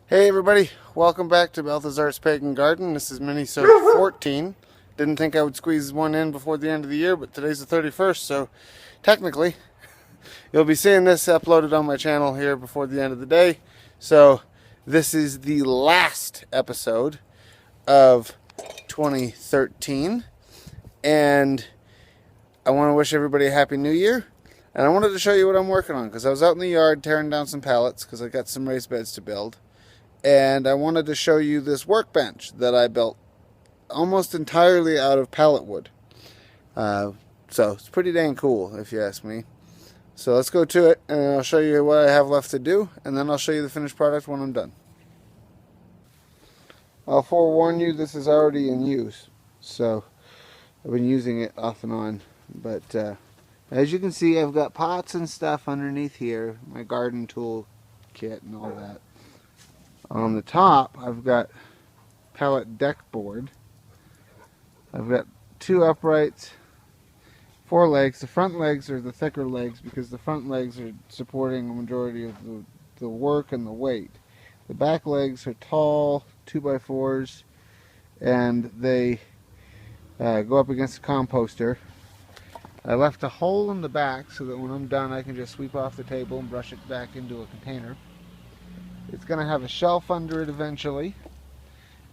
Hey everybody, welcome back to Balthazar's Pagan Garden. This is Minisode 14. Didn't think I would squeeze one in before the end of the year, but today's the 31st, so technically you'll be seeing this uploaded on my channel here before the end of the day. So this is the last episode of 2013, and I want to wish everybody a Happy New Year. And I wanted to show you what I'm working on, because I was out in the yard tearing down some pallets, because I got some raised beds to build. And I wanted to show you this workbench that I built almost entirely out of pallet wood. So it's pretty dang cool, if you ask me. So let's go to it, and I'll show you what I have left to do, and then I'll show you the finished product when I'm done. I'll forewarn you, this is already in use. So I've been using it off and on. But as you can see, I've got pots and stuff underneath here, my garden tool kit and all that. On the top, I've got pallet deck board. I've got two uprights, 4 legs. The front legs are the thicker legs because the front legs are supporting the majority of the work and the weight. The back legs are tall 2x4s, and they go up against the composter. I left a hole in the back so that when I'm done I can just sweep off the table and brush it back into a container. It's going to have a shelf under it eventually.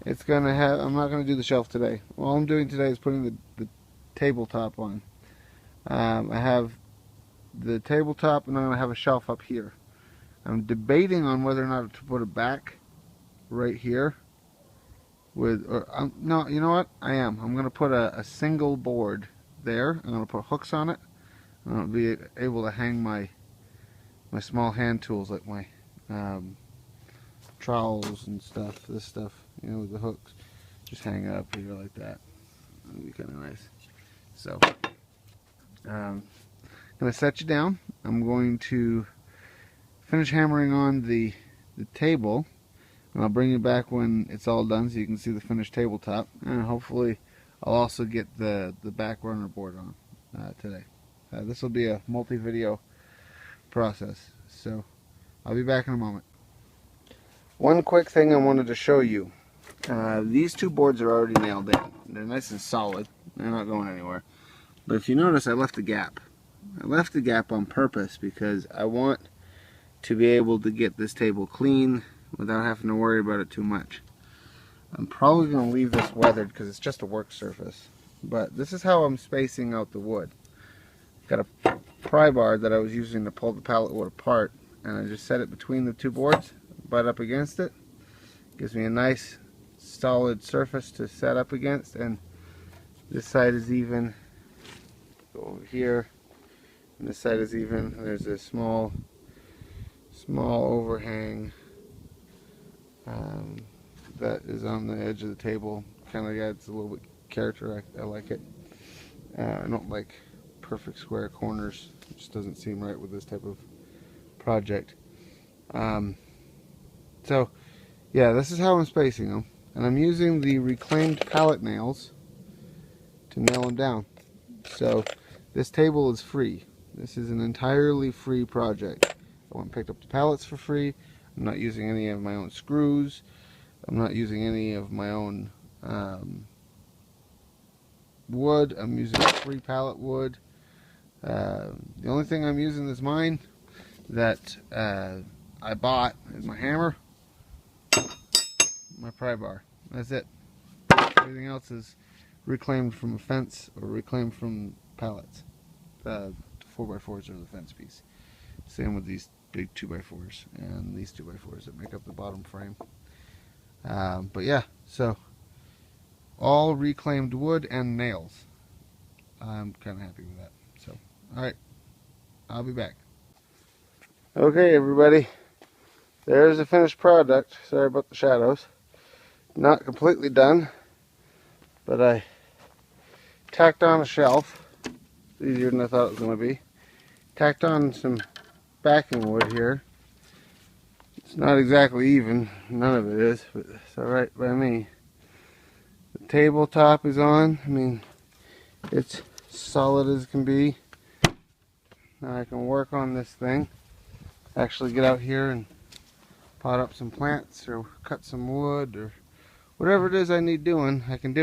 It's going to have, I'm not going to do the shelf today. All I'm doing today is putting the tabletop on. I have the tabletop and I'm going to have a shelf up here. I'm debating on whether or not to put it back right here. No, you know what? I am. I'm going to put a single board there. I'm going to put hooks on it. I'm going to be able to hang my small hand tools like my trowels and stuff, this stuff, you know, with the hooks, just hang up here like that. That'd be kind of nice. So, I'm going to set you down. I'm going to finish hammering on the table, and I'll bring you back when it's all done so you can see the finished tabletop, and hopefully I'll also get the back runner board on today. This will be a multi-video process, so I'll be back in a moment. One quick thing I wanted to show you. These two boards are already nailed in. They're nice and solid. They're not going anywhere. But if you notice, I left a gap. I left the gap on purpose because I want to be able to get this table clean without having to worry about it too much. I'm probably going to leave this weathered because it's just a work surface. But this is how I'm spacing out the wood. Got a pry bar that I was using to pull the pallet wood apart, and I just set it between the two boards. Butt up against it. Gives me a nice solid surface to set up against, and this side is even. Go over here, and this side is even. There's a small overhang that is on the edge of the table. Kind of adds a little bit character. I like it. I don't like perfect square corners. It just doesn't seem right with this type of project. So, yeah, this is how I'm spacing them. And I'm using the reclaimed pallet nails to nail them down. So, this table is free. This is an entirely free project. I went and picked up the pallets for free. I'm not using any of my own screws. I'm not using any of my own wood. I'm using free pallet wood. The only thing I'm using is mine that I bought is my hammer, my pry bar. That's it. Everything else is reclaimed from a fence or reclaimed from pallets. 4x4s are the fence piece. Same with these big 2x4s and these 2x4s that make up the bottom frame. But yeah, so all reclaimed wood and nails. I'm kind of happy with that. So, alright, I'll be back. Okay, everybody. There's the finished product. Sorry about the shadows. Not completely done, but I tacked on a shelf. It's easier than I thought it was going to be. Tacked on some backing wood here. It's not exactly even. None of it is, but it's alright by me. The tabletop is on. I mean, it's solid as can be. Now I can work on this thing. Actually get out here and pot up some plants or cut some wood or whatever it is I need doing, I can do.